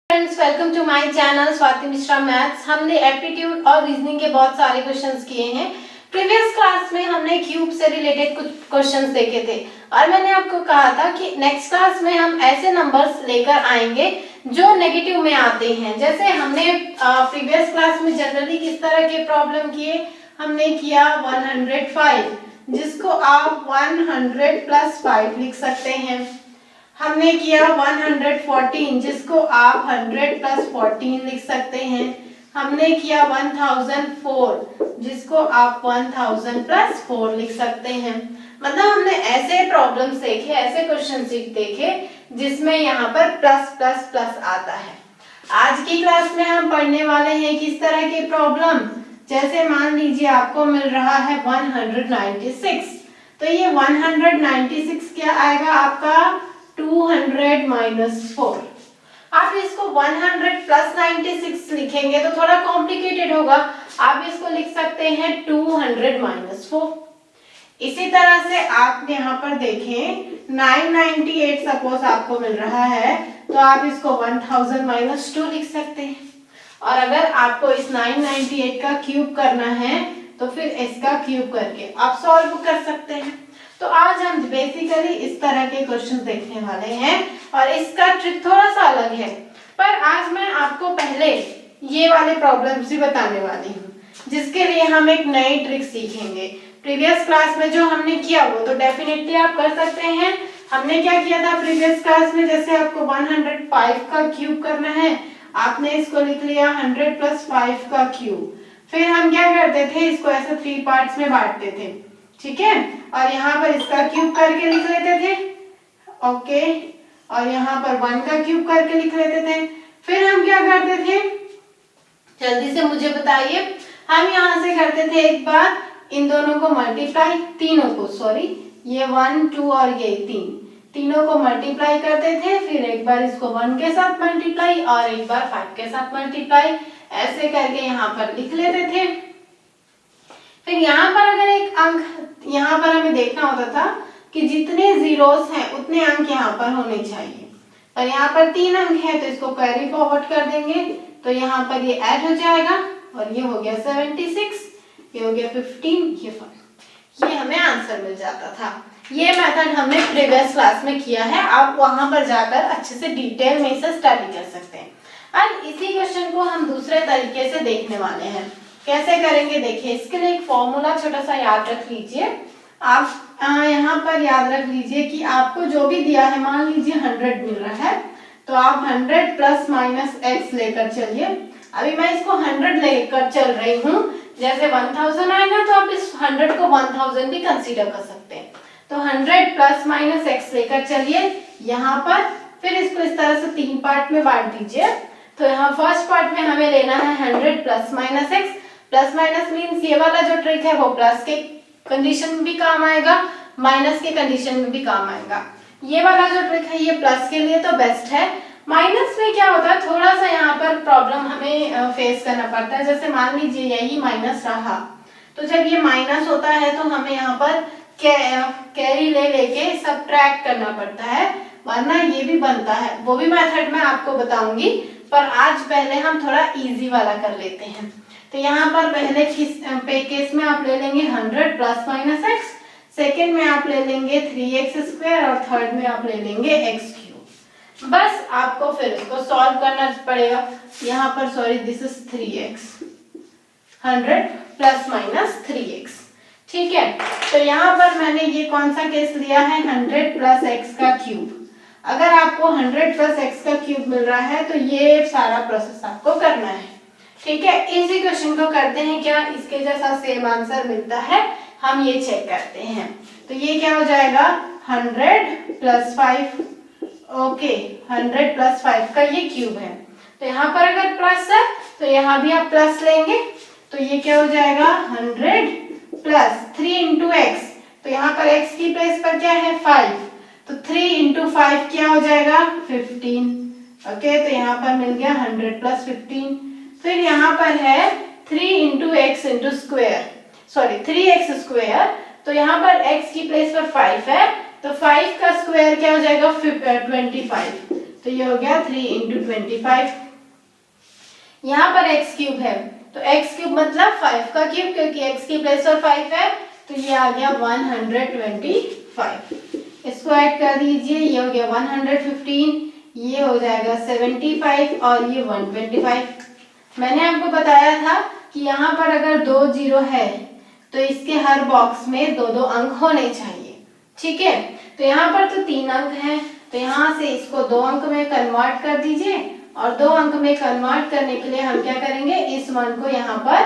Friends, welcome to my channel Swati Mishra maths. हमने aptitude और reasoning के बहुत सारे क्वेश्चंस किए हैं। प्रीवियस क्लास में हमने क्यूब से रिलेटेड कुछ क्वेश्चंस देखे थे और मैंने आपको कहा था कि नेक्स्ट क्लास में हम ऐसे नंबर्स लेकर आएंगे जो नेगेटिव में आते हैं। जैसे हमने प्रीवियस क्लास में जनरली किस तरह के प्रॉब्लम किए, हमने किया 105, जिसको आप 100 प्लस 5 लिख सकते हैं। हमने किया 114, जिसको आप 100 प्लस 14 लिख सकते हैं। हमने किया 1004, जिसको आप 1000 प्लस 4 लिख सकते हैं। मतलब हमने ऐसे प्रॉब्लम्स देखे, ऐसे क्वेश्चन देखे जिसमें यहाँ पर प्लस प्लस प्लस आता है। आज की क्लास में हम पढ़ने वाले हैं किस तरह के प्रॉब्लम। जैसे मान लीजिए आपको मिल रहा है 196, तो ये 196 क्या आएगा आपका 200 माइनस 4। आप इसको 100 प्लस 96 लिखेंगे तो थोड़ा कॉम्प्लिकेटेड होगा। आप इसको लिख सकते हैं 200 माइनस 4। इसी तरह से आप यहाँ पर देखें 998 सपोज आपको मिल रहा है, तो आप इसको 1000 माइनस 2 लिख सकते हैं। और अगर आपको इस 998 का क्यूब करना है तो फिर इसका क्यूब करके आप सॉल्व कर सकते हैं। तो आज हम बेसिकली इस तरह के क्वेश्चन देखने वाले हैं और इसका ट्रिक थोड़ा सा अलग है, पर आज मैं आपको पहले ये वाले प्रॉब्लम्स भी बताने वाली हूँ, जिसके लिए हम एक नई ट्रिक सीखेंगे। प्रीवियस क्लास में जो हमने किया वो तो डेफिनेटली आप कर सकते हैं। हमने क्या किया था प्रीवियस क्लास में, जैसे आपको 105 का क्यूब करना है, आपने इसको लिख लिया 100 प्लस 5 का क्यूब। फिर हम क्या करते थे, इसको ऐसे 3 पार्ट्स में बांटते थे, ठीक है, और यहाँ पर इसका क्यूब करके लिख लेते थे, ओके, और यहाँ पर 1 का क्यूब करके लिख लेते थे। फिर हम क्या करते थे, जल्दी से मुझे बताइए, हम यहाँ से करते थे एक बार इन दोनों को मल्टीप्लाई, तीनों को, सॉरी, ये 1 2 और ये 3, तीनों को मल्टीप्लाई करते थे। फिर एक बार इसको 1 के साथ मल्टीप्लाई और एक बार 5 के साथ मल्टीप्लाई, ऐसे करके यहाँ पर लिख लेते थे। फिर यहाँ पर अगर एक अंक, यहाँ पर हमें देखना होता था कि जितने जीरोस हैं उतने अंक यहाँ पर होने चाहिए, पर यहाँ पर 3 अंक है तो इसको कैरी फॉरवर्ड कर देंगे, तो यहाँ पर ये ऐड हो जाएगा और ये हो गया 76, ये हो गया 15, ये 5, ये हमें आंसर मिल जाता था। ये मेथड हमने प्रीवियस क्लास में किया है, आप वहां पर जाकर अच्छे से डिटेल में इसे स्टडी कर सकते हैं। अब इसी क्वेश्चन को हम दूसरे तरीके से देखने वाले हैं। कैसे करेंगे देखिए, इसके लिए एक फॉर्मूला छोटा सा याद रख लीजिए। आप यहाँ पर याद रख लीजिए कि आपको जो भी दिया है, मान लीजिए 100 मिल रहा है, तो आप 100 प्लस माइनस x लेकर चलिए। अभी मैं इसको 100 लेकर चल रही हूँ, जैसे 1000 आएगा तो आप इस 100 को 1000 भी कंसीडर कर सकते हैं। तो 100 प्लस माइनस x लेकर चलिए यहाँ पर, फिर इसको इस तरह से 3 पार्ट में बांट दीजिए। तो यहाँ फर्स्ट पार्ट में हमें लेना है 100 plus minus x। Plus minus means ये वाला जो ट्रिक है वो प्लस के कंडीशन में भी काम आएगा, माइनस के कंडीशन में भी काम आएगा। ये वाला जो ट्रिक है ये प्लस के लिए तो बेस्ट है। माइनस में क्या होता है, थोड़ा सा यहाँ पर प्रॉब्लम हमें फेस करना पड़ता है। जैसे मान लीजिए यही माइनस रहा, तो जब ये माइनस होता है तो हमें यहाँ पर कैरी ले लेके सब्ट्रैक्ट करना पड़ता है, वरना ये भी बनता है। वो भी मेथड मैं आपको बताऊंगी, पर आज पहले हम थोड़ा इजी वाला कर लेते हैं। तो यहाँ पर पहले केस में आप ले लेंगे 100 प्लस माइनस x, सेकेंड में आप ले लेंगे 3x स्क्वायर और थर्ड में आप ले लेंगे x क्यूब। बस आपको फिर इसको सॉल्व करना पड़ेगा। यहाँ पर sorry, this is 3x, 100 plus minus 3x, ठीक है। तो यहाँ पर मैंने ये कौन सा केस लिया है, 100 प्लस x का क्यूब। अगर आपको 100 प्लस x का क्यूब मिल रहा है तो ये सारा प्रोसेस आपको करना है, ठीक है। इसी क्वेश्चन को करते हैं, क्या इसके जैसा सेम आंसर मिलता है, हम ये चेक करते हैं। तो ये क्या हो जाएगा 100 प्लस 5, ओके, 100 प्लस 5 का ये क्यूब है। तो यहाँ पर अगर प्लस है तो यहाँ भी आप प्लस लेंगे, तो ये क्या हो जाएगा 100 प्लस 3 इंटू एक्स, तो यहाँ पर x की प्लेस पर क्या है 5, तो 3 इंटू 5 क्या हो जाएगा 15, ओके। तो यहाँ पर मिल गया 100 प्लस 15। फिर यहाँ पर है 3 into x into square, sorry 3x square, तो यहाँ पर x की प्लेस पर 5 है, तो 5 का स्क्वायर क्या हो जाएगा 25, तो ये हो गया 3 इंटू 25। यहाँ पर x क्यूब है तो x क्यूब मतलब 5 का क्यूब, क्योंकि x की प्लेस पर 5 है तो ये आ गया 125। इसको ऐड कर दीजिए, ये हो गया 115, ये हो जाएगा 75 और ये 125। मैंने आपको बताया था कि यहाँ पर अगर 2 जीरो है तो इसके हर बॉक्स में 2-2 अंक होने चाहिए। ठीक है, तो यहाँ पर तो 3 अंक हैं तो यहाँ से इसको 2 अंक में कन्वर्ट कर दीजिए और 2 अंक में कन्वर्ट करने के लिए हम क्या करेंगे, इस 1 को यहाँ पर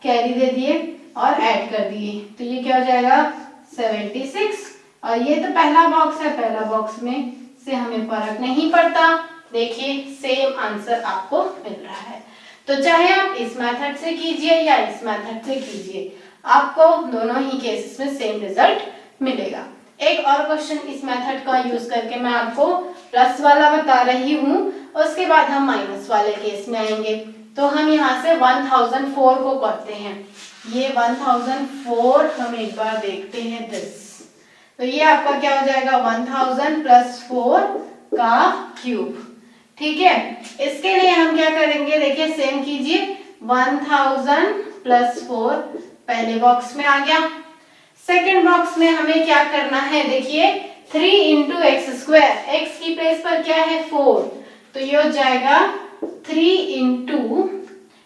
कैरी दे दिए और ऐड कर दिए तो ये क्या हो जाएगा 76। और ये तो पहला बॉक्स है, पहला बॉक्स में से हमें फर्क नहीं पड़ता। देखिए सेम आंसर आपको मिल रहा है। तो चाहे आप इस मेथड से कीजिए या इस मेथड से कीजिए, आपको दोनों ही केसेस में सेम रिजल्ट मिलेगा। एक और क्वेश्चन इस मेथड का यूज करके मैं आपको प्लस वाला बता रही हूँ, उसके बाद हम माइनस वाले केस में आएंगे। तो हम यहाँ से 1004 को करते हैं। ये 1004 हम एक बार देखते हैं दिस। तो ये आपका क्या हो जाएगा 1000 प्लस 4 का क्यूब। ठीक है, इसके लिए हम क्या करेंगे, देखिए सेम कीजिए, 1000 प्लस 4 पहले बॉक्स में आ गया। सेकेंड बॉक्स में हमें क्या करना है, देखिए 3 इंटू एक्स स्क्वायर, एक्स की प्लेस पर क्या है 4 तो ये हो जाएगा 3 इंटू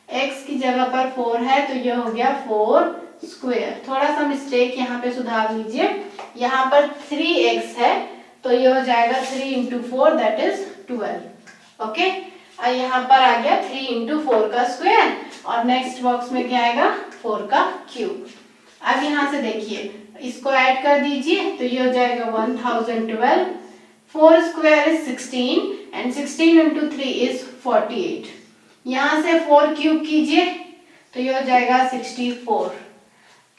एक्स की जगह पर 4 है तो ये हो गया 4 स्क्वायर। थोड़ा सा मिस्टेक यहाँ पे सुधार लीजिए, यहाँ पर 3x है तो ये हो जाएगा 3 इंटू 4 दैट इज 12। ओके, और यहाँ पर आ गया 3 इंटू 4 का स्क्वायर और नेक्स्ट बॉक्स में क्या आएगा 4 का क्यूब। अब यहाँ से देखिए इसको ऐड कर दीजिए तो ये हो जाएगा 1012, 4 square is 16 and 16 into 3 is 48। यहाँ से 4 क्यूब कीजिए तो ये हो जाएगा 64।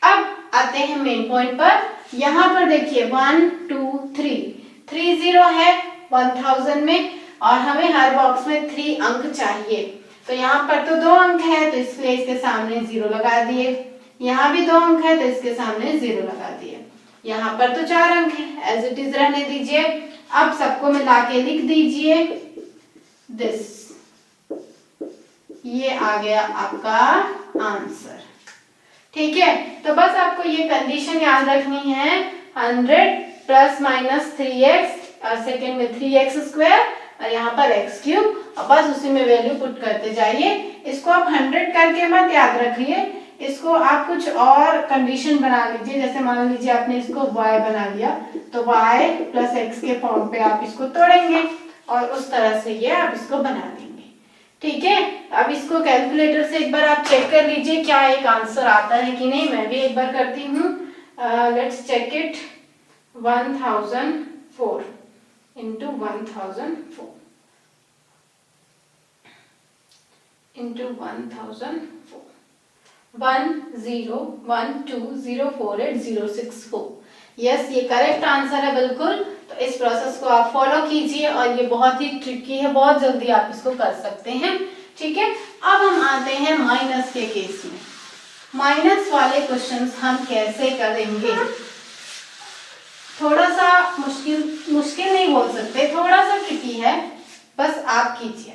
अब आते हैं मेन पॉइंट पर। यहाँ पर देखिए 1 2 3 3 जीरो है 1000 में और हमें हर बॉक्स में 3 अंक चाहिए। तो यहाँ पर तो 2 अंक है तो इसलिए इसके सामने 0 लगा दिए, यहाँ भी 2 अंक है तो इसके सामने 0 लगा दिए, यहाँ पर तो 4 अंक है एज इट इज रहने दीजिए। अब सबको मिला के लिख दीजिए दिस, ये आ गया आपका आंसर। ठीक है, तो बस आपको ये कंडीशन याद रखनी है, 100 प्लस माइनस 3x और सेकेंड में 3x स्क्वायर और यहाँ पर x क्यूब और बस उसी में वैल्यू पुट करते जाइए। इसको आप 100 करके मत याद रखिए, इसको आप कुछ और कंडीशन बना लीजिए। जैसे मान लीजिए आपने इसको y बना लिया तो y प्लस x के फॉर्म पे आप इसको तोड़ेंगे और उस तरह से ये आप इसको बना देंगे। ठीक है, अब इसको कैलकुलेटर से एक बार आप चेक कर लीजिए क्या एक आंसर आता है कि नहीं। मैं भी एक बार करती हूँ, let's check it. 1004 into 1004 into 1004 1012048064। Yes, ये करेक्ट आंसर है बिल्कुल। तो इस प्रोसेस को आप फॉलो कीजिए और ये बहुत ही ट्रिकी है, बहुत जल्दी आप इसको कर सकते हैं। ठीक है, अब हम आते हैं माइनस के केस में। माइनस वाले क्वेश्चंस हम कैसे करेंगे, थोड़ा सा मुश्किल नहीं बोल सकते, थोड़ा सा ट्रिकी है, बस आप कीजिए।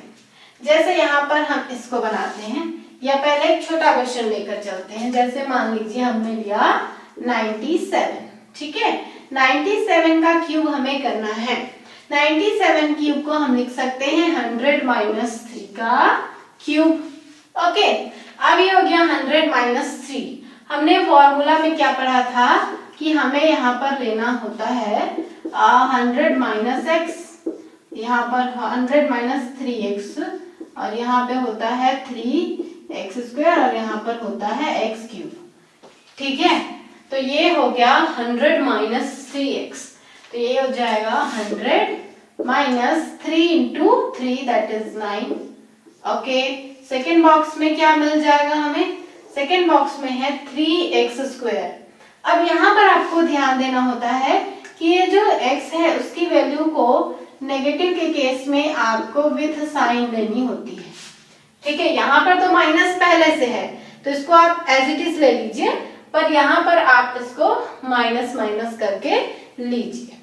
जैसे यहाँ पर हम इसको बनाते हैं या पहले एक छोटा क्वेश्चन लेकर चलते हैं। जैसे मान लीजिए हमने लिया 97। ठीक है, 97 का क्यूब हमें करना है। 97 क्यूब को हम लिख सकते हैं 100 माइनस 3 का क्यूब। ओके, अब ये हो गया 100 माइनस 3। हमने फॉर्मूला में क्या पढ़ा था कि हमें यहाँ पर लेना होता है 100 माइनस एक्स, यहाँ पर 100 माइनस 3x और यहाँ पे होता है 3x स्क्वायर और यहाँ पर होता है x क्यूब। ठीक है, तो ये हो गया 100 माइनस 3x, तो ये हो जाएगा 100 minus 3 into 3 that is 9। Okay, second box में क्या मिल जाएगा हमें, सेकेंड बॉक्स में है 3x स्क्वायर। अब यहाँ पर आपको ध्यान देना होता है कि ये जो x है उसकी वैल्यू को नेगेटिव के केस में आपको विथ साइन लेनी होती है। ठीक है, यहाँ पर तो माइनस पहले से है तो इसको आप एज इट इज ले लीजिए, पर यहाँ पर आप इसको माइनस माइनस करके लीजिए।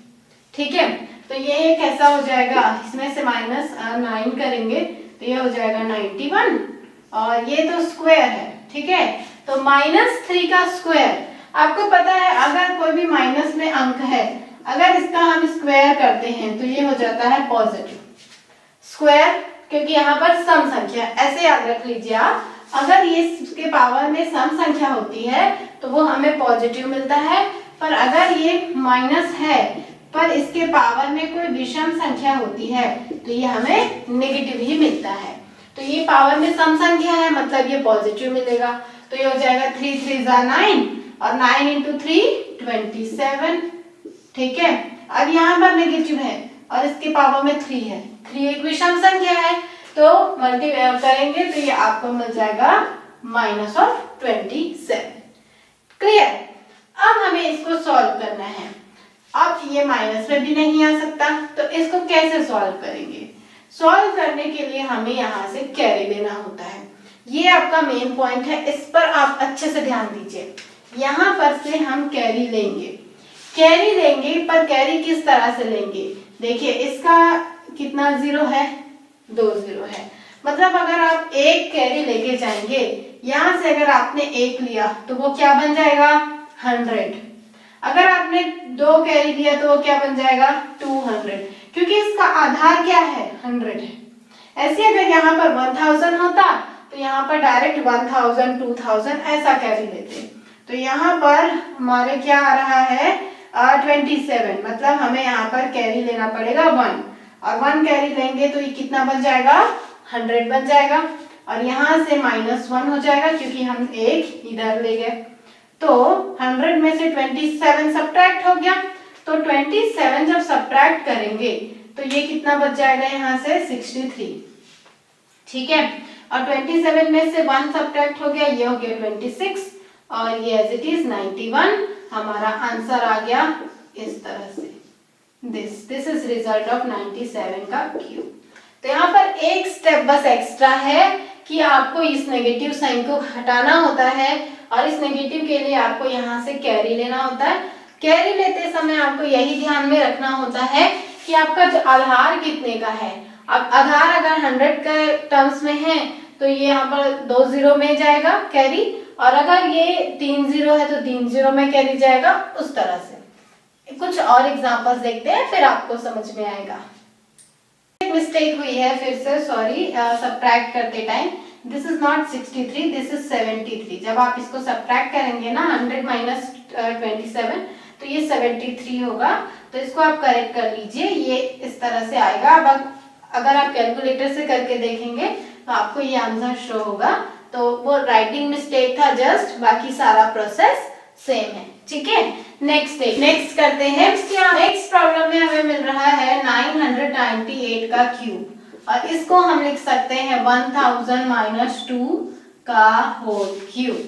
ठीक है, तो ये कैसा हो जाएगा, इसमें से -9 करेंगे तो ये हो जाएगा 91 और ये तो स्क्वायर है, ठीक है। तो -3 का स्क्वायर, आपको पता है अगर कोई भी माइनस में अंक है, अगर इसका हम स्क्वायर करते हैं तो ये हो जाता है पॉजिटिव स्क्वायर, क्योंकि यहाँ पर सम संख्या, ऐसे याद रख लीजिए आप, अगर ये इसके पावर में सम संख्या होती है तो वो हमें पॉजिटिव मिलता है, पर अगर ये माइनस है पर इसके पावर में कोई विषम संख्या होती है तो ये हमें नेगेटिव ही मिलता है। तो ये पावर में सम संख्या है मतलब ये पॉजिटिव मिलेगा। तो ये हो जाएगा 3 3 9 और 9 × 3 27, ठीक है। अब यहाँ पर नेगेटिव है और इसके पावर में 3 है, 3 एक विषम संख्या है, तो मल्टीप्लाई करेंगे तो ये आपको मिल जाएगा -27। क्लियर। अब हमें इसको सॉल्व करना है। अब ये माइनस में भी नहीं आ सकता, तो इसको कैसे सॉल्व करेंगे? सॉल्व करने के लिए हमें यहाँ से कैरी लेना होता है। ये आपका मेन पॉइंट है, इस पर आप अच्छे से ध्यान दीजिए। यहाँ पर से हम कैरी लेंगे, पर कैरी किस तरह से लेंगे? देखिए इसका कितना 0 है, 2 0 है, मतलब अगर आप एक कैरी लेके जाएंगे, यहाँ से अगर आपने 1 लिया तो वो क्या बन जाएगा 100, अगर आपने 2 कैरी लिया तो वो क्या बन जाएगा 200, क्योंकि इसका आधार क्या है 100 है। ऐसे अगर यहाँ पर 1000 होता तो यहाँ पर डायरेक्ट 1000 2000 ऐसा कैरी लेते, तो यहाँ पर हमारे क्या आ रहा है 27, मतलब हमें यहाँ पर कैरी लेना पड़ेगा 1, और 1 कैरी लेंगे तो ये कितना बन जाएगा 100 बन जाएगा, और यहाँ से -1 हो जाएगा क्योंकि हम एक इधर ले गए। तो 100 में से 27 सब्ट्रैक्ट हो गया, तो 27 जब सब्ट्रैक्ट करेंगे तो ये कितना बच जाएगा यहाँ से 63, ठीक है। और 27 में से 1 सब्ट्रैक्ट हो गया, ये हो गया 26 और ये एज इट इज 91। हमारा आंसर आ गया इस तरह से, दिस इज रिजल्ट ऑफ 97 का क्यूब। तो यहाँ पर एक स्टेप बस एक्स्ट्रा है कि आपको इस नेगेटिव साइन को हटाना होता है, और इस नेगेटिव के लिए आपको यहाँ से कैरी लेना होता है। कैरी लेते समय आपको यही ध्यान में रखना होता है कि आपका जो आधार कितने का है। अब आधार अगर 100 के टर्म्स में है तो ये यहाँ पर 2 0 में जाएगा कैरी, और अगर ये 3 0 है तो 3 0 में कैरी जाएगा, उस तरह से। कुछ और एग्जांपल्स देखते हैं फिर आपको समझ में आएगा। एक मिस्टेक हुई है फिर से, सॉरी, सब्ट्रैक्ट करते time, this is not 63, this is 73। जब आप इसको सब्ट्रैक्ट करेंगे ना 100 - 27 तो ये 73 होगा, तो इसको आप करेक्ट कर लीजिए, ये इस तरह से आएगा। अब अगर आप कैलकुलेटर से करके देखेंगे तो आपको ये आंसर शो होगा, तो वो राइटिंग मिस्टेक था जस्ट, बाकी सारा प्रोसेस सेम है, ठीक है। नेक्स्ट करते हैं। नेक्स्ट प्रॉब्लम में हमें मिल रहा है 998 का क्यूब, और इसको हम लिख सकते हैं 1000 - 2 का होल क्यूब।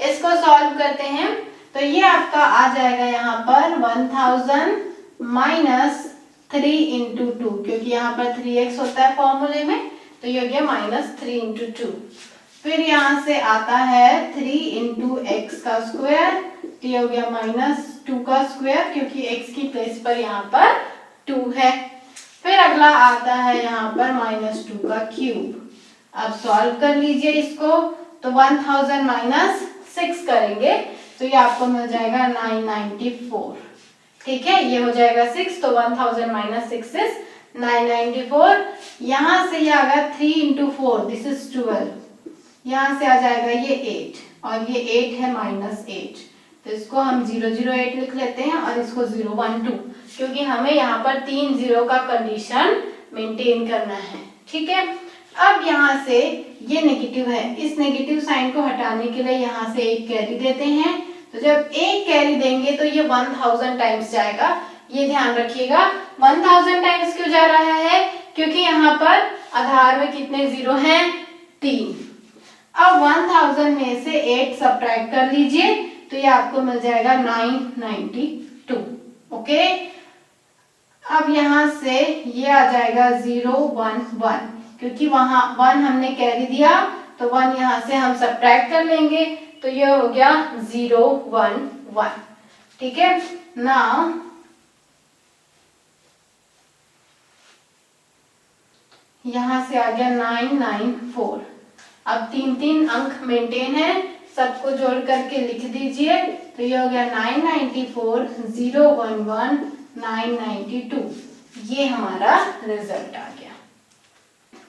इसको सॉल्व करते हैं तो ये आपका आ जाएगा यहाँ पर 1000 - 3 × 2, क्योंकि यहाँ पर 3x होता है फॉर्मूले में, तो ये हो गया -3 × 2। फिर यहाँ से आता है 3 × x का स्क्वायर, तो ये हो गया -2 का स्क्वायर, क्योंकि x की प्लेस पर यहाँ पर 2 है। फिर अगला आता है यहाँ पर -2 का क्यूब। अब सॉल्व कर लीजिए इसको, तो 1000 - 6 करेंगे तो ये आपको मिल जाएगा 994, ठीक है। ये हो जाएगा 6, तो 1000 - 6 इज 994। यहाँ से ये आ गया 3 × 4, दिस इज 12, यहाँ से आ जाएगा ये 8, और ये 8 है -8, तो इसको हम 008 लिख लेते हैं और इसको 012, क्योंकि हमें यहाँ पर 3 0 का कंडीशन मेंटेन करना है, ठीक है। अब यहाँ से ये नेगेटिव है, इस नेगेटिव साइन को हटाने के लिए यहाँ से एक कैरी देते हैं, तो जब एक कैरी देंगे तो ये 1000 टाइम्स जाएगा। ये ध्यान रखिएगा 1000 टाइम्स क्यों जा रहा है, क्योंकि यहाँ पर आधार में कितने 0 हैं 3। अब 1000 में से 8 सब्ट्रैक्ट कर लीजिए तो ये आपको मिल जाएगा 992, ओके। अब यहाँ से ये आ जाएगा 011, क्योंकि वहां 1 हमने कैरी दिया तो 1 यहाँ से हम सब्ट्रैक्ट कर लेंगे, तो ये हो गया 011, ठीक है। नाउ यहाँ से आ गया 994। अब 3 अंक मेंटेन है, सबको जोड़ करके लिख दीजिए। तो ये हो गया 994, 011, 992। ये हमारा रिजल्ट आ गया।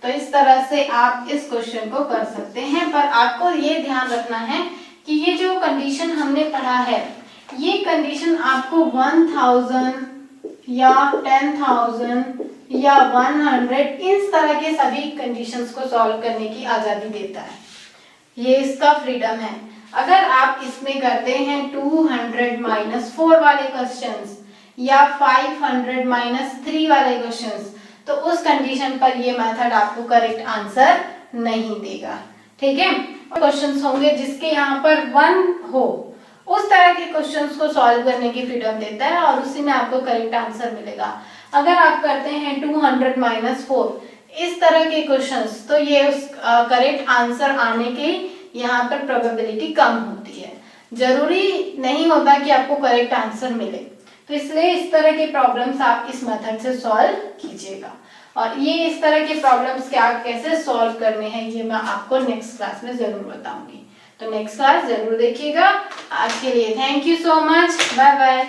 तो इस तरह से आप इस क्वेश्चन को कर सकते हैं, पर आपको ये ध्यान रखना है कि ये जो कंडीशन हमने पढ़ा है, ये कंडीशन आपको 1000 या 10,000 या 100 इस तरह के सभी कंडीशंस को सॉल्व करने की आजादी देता है। ये इसका फ्रीडम है। अगर आप इसमें करते हैं 200 - 4 वाले क्वेश्चंस या 500 - 3 वाले क्वेश्चंस, तो उस कंडीशन पर ये मेथड आपको करेक्ट आंसर नहीं देगा। ठीक है, क्वेश्चंस होंगे जिसके यहाँ पर 1 हो, उस तरह के क्वेश्चंस को सॉल्व करने की फ्रीडम देता है और उसी में आपको करेक्ट आंसर मिलेगा। अगर आप करते हैं 200 - 4 इस तरह के क्वेश्चंस, तो ये उस करेक्ट आंसर आने की यहाँ पर प्रोबेबिलिटी कम होती है। जरूरी नहीं होता कि आपको करेक्ट आंसर मिले, तो इसलिए इस तरह के प्रॉब्लम्स आप इस मेथड से सॉल्व कीजिएगा। और ये इस तरह के प्रॉब्लम्स क्या कैसे सॉल्व करने हैं, ये मैं आपको नेक्स्ट क्लास में जरूर बताऊंगी। तो नेक्स्ट क्लास जरूर देखिएगा। आज के लिए thank you so much, bye bye.